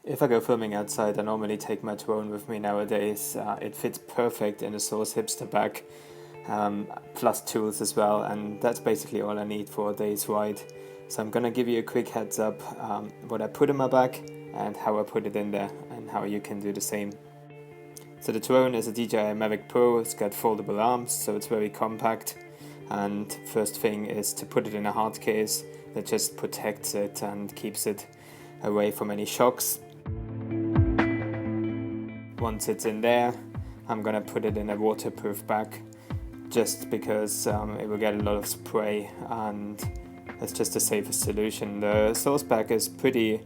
If I go filming outside, I normally take my drone with me nowadays. It fits perfect in a Source Hipster bag, plus tools as well, and that's basically all I need for a day's ride. So I'm gonna give you a quick heads up what I put in my bag and how I put it in there and how you can do the same. So the drone is a DJI Mavic Pro. It's got foldable arms, so it's very compact. And first thing is to put it in a hard case that just protects it and keeps it away from any shocks. Once it's in there, I'm gonna put it in a waterproof bag, just because it will get a lot of spray and it's just a safer solution. The Source bag is pretty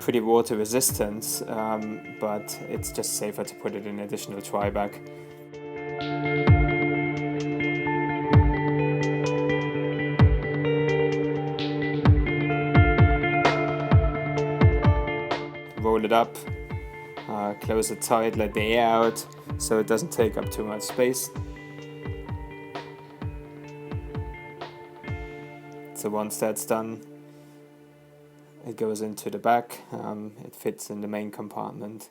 water resistant, but it's just safer to put it in an additional dry bag. Roll it up, close it tight, let the air out so it doesn't take up too much space. So once that's done, it goes into the back. It fits in the main compartment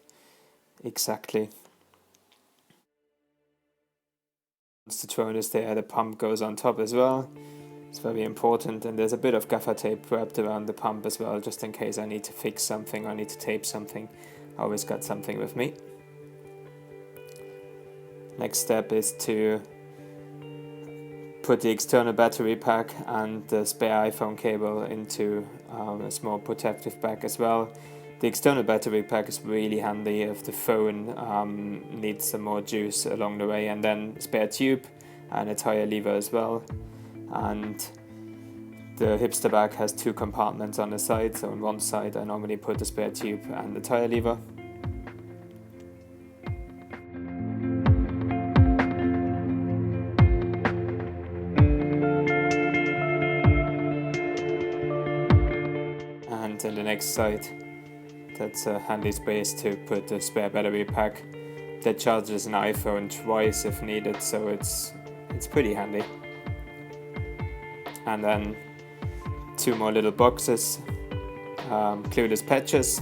exactly. Once the drone is there, the pump goes on top as well. It's very important, and there's a bit of gaffer tape wrapped around the pump as well, just in case I need to fix something or I need to tape something. I always got something with me. Next step is to put the external battery pack and the spare iPhone cable into a small protective bag as well. The external battery pack is really handy if the phone needs some more juice along the way, and then spare tube and a tire lever as well. And the hipster bag has two compartments on the side, so on one side I normally put the spare tube and the tire lever. And in the next side, that's a handy space to put the spare battery pack that charges an iPhone twice if needed, so it's pretty handy. And then two more little boxes, clueless patches,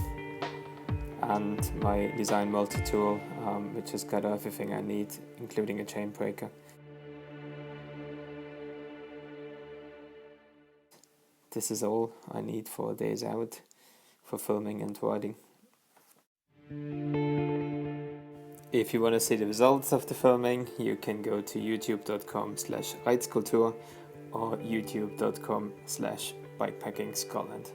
and my design multi-tool, which has got everything I need, including a chain breaker. This is all I need for days out for filming and riding. If you want to see the results of the filming, you can go to youtube.com/Reitskultur or youtube.com/bikepacking Scotland.